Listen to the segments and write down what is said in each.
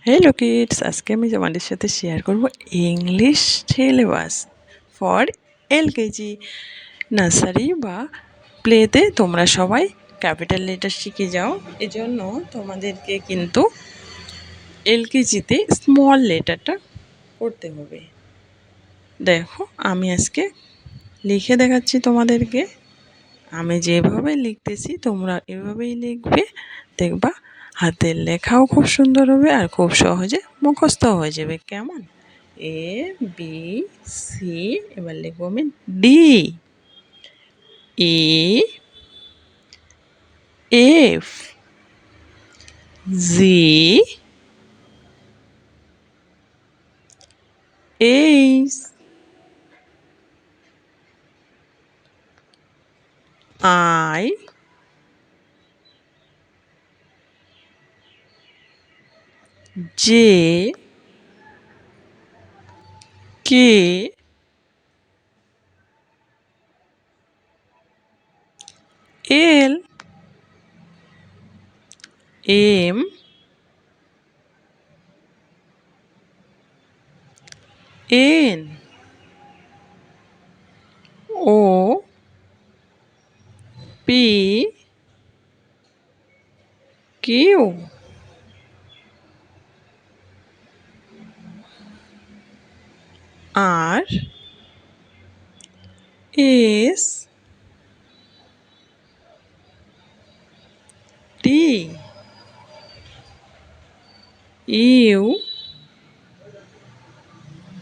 Hello kids, আজকে আমি তোমাদের সাথে শেয়ার করব English syllabus for LKG. Nursery বা প্লেতে তোমরা সবাই ক্যাপিটাল লেটার শিখে যাও, এজন্য তোমাদেরকে কিন্তু এলকেজিতে স্মল লেটারটা করতে হবে। দেখো, আমি আজকে লিখে দেখাচ্ছি তোমাদেরকে। আমি যেভাবে লিখতেছি তোমরা এভাবেই লিখবে, দেখবা হাতের লেখাও খুব সুন্দর হবে আর খুব সহজে মুখস্থ হয়ে যাবে। কেমন? এ বি সি, এবার লিখবো আমি D, E F, G H, I J K L M N O P Q R S T U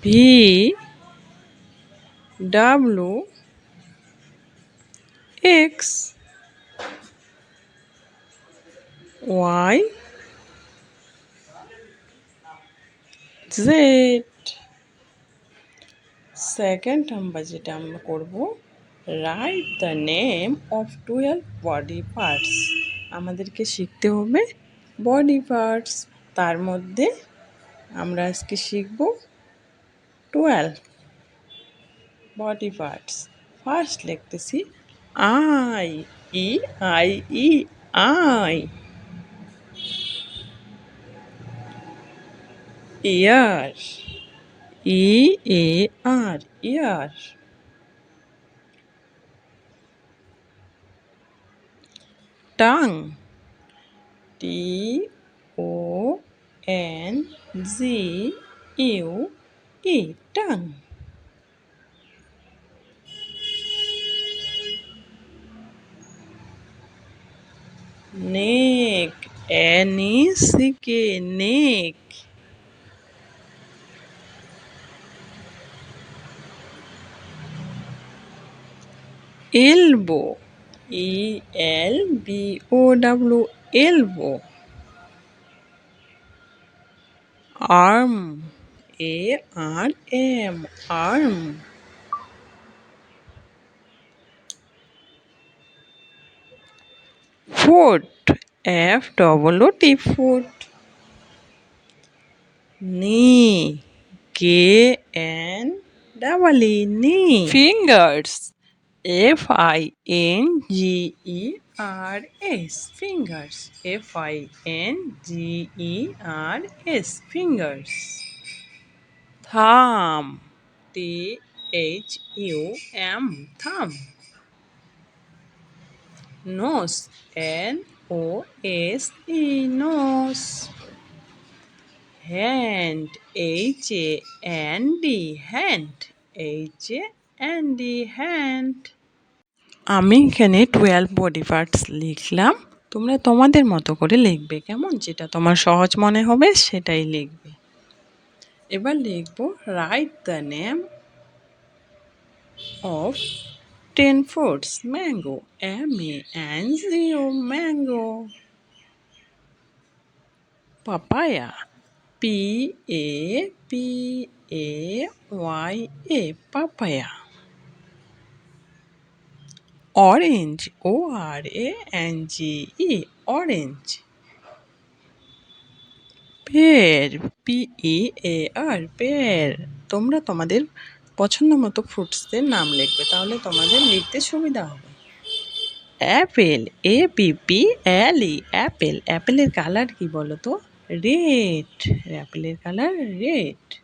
V W X Y Z. Second number যেটা আমরা করব, write the name of 12 body parts. আমাদেরকে শিখতে হবে body parts. তার মধ্যে আমরা আজকে শিখব 12 বডি পার্টস। ফার্স্ট লিখতেছি eye, E Y E eye. Ear, E A R ear. Tongue, T O N G U E tongue. Neck, N E C K neck. Elbow, E L B O W elbow. Arm, A R M arm. Foot, F double T foot. Knee, K N double E knee. Fingers, F I N G E R S fingers, F I N G E R S fingers. Thumb, T H U M thumb. Nose, N O S E nose. Hand, H A N D hand, H A N D hand. আমি এখানে 12 body parts লিখলাম, তোমরা তোমাদের মতো করে লিখবে। কেমন? যেটা তোমার সহজ মনে হবে সেটাই লিখবে। এবার লিখব right the name of 10 fruits. Mango, M-A-N-G-O, mango. Papaya, P-A-P-A-Y-A, papaya. Orange, O-R-A-N-G-E, orange. Pear, P-E-A-R, pear. তোমরা তোমাদের পছন্দ মতো ফ্রুটসদের নাম লিখবে, তাহলে তোমাদের লিখতে সুবিধা হবে। Apple, A P P L E apple. অ্যাপেলের কালার কি বলো তো? রেড, অ্যাপেলের colour red.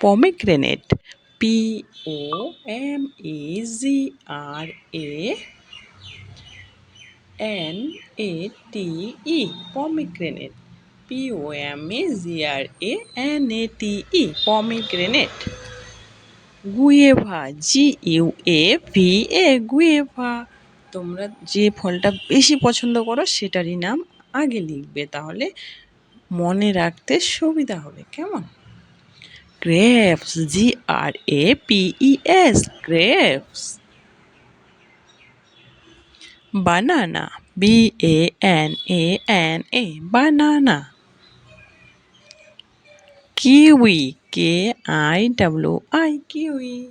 Pomegranate, POMEGRANATE, pomegranate, POMEGRANATE, pomegranate. Guava, GUAVA, guava. তোমরা যে ফলটা বেশি পছন্দ করো সেটারই নাম আগে লিখবে, তাহলে মনে রাখতে সুবিধা হবে। কেমন? Grapes, GRAPES, grapes. Banana, BANANA, banana. Kiwi, KIWI, kiwi.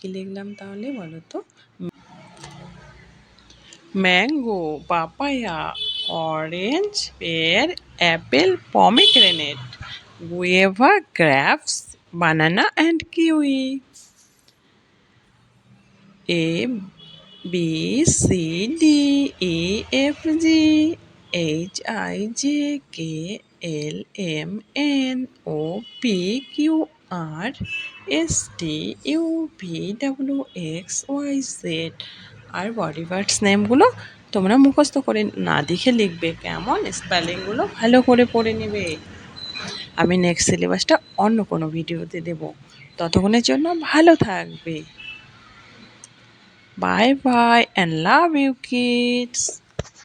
কি লিখলাম তাহলে বলো তো? Mango, papaya, orange, pear, apple, pomegranate, guava, grapes, banana and kiwi. ABCDEFG HIJKLMNOPQRSTUVWXYZ। আর বডি পার্টস নেমগুলো তোমরা মুখস্থ করে না দেখে লিখবে। কেমন? স্পেলিংগুলো ভালো করে পড়ে নেবে। আমি নেক্সট সিলেবাসটা অন্য কোনো ভিডিওতে দেব। ততক্ষণের জন্য ভালো থাকবে। Bye bye and love you kids.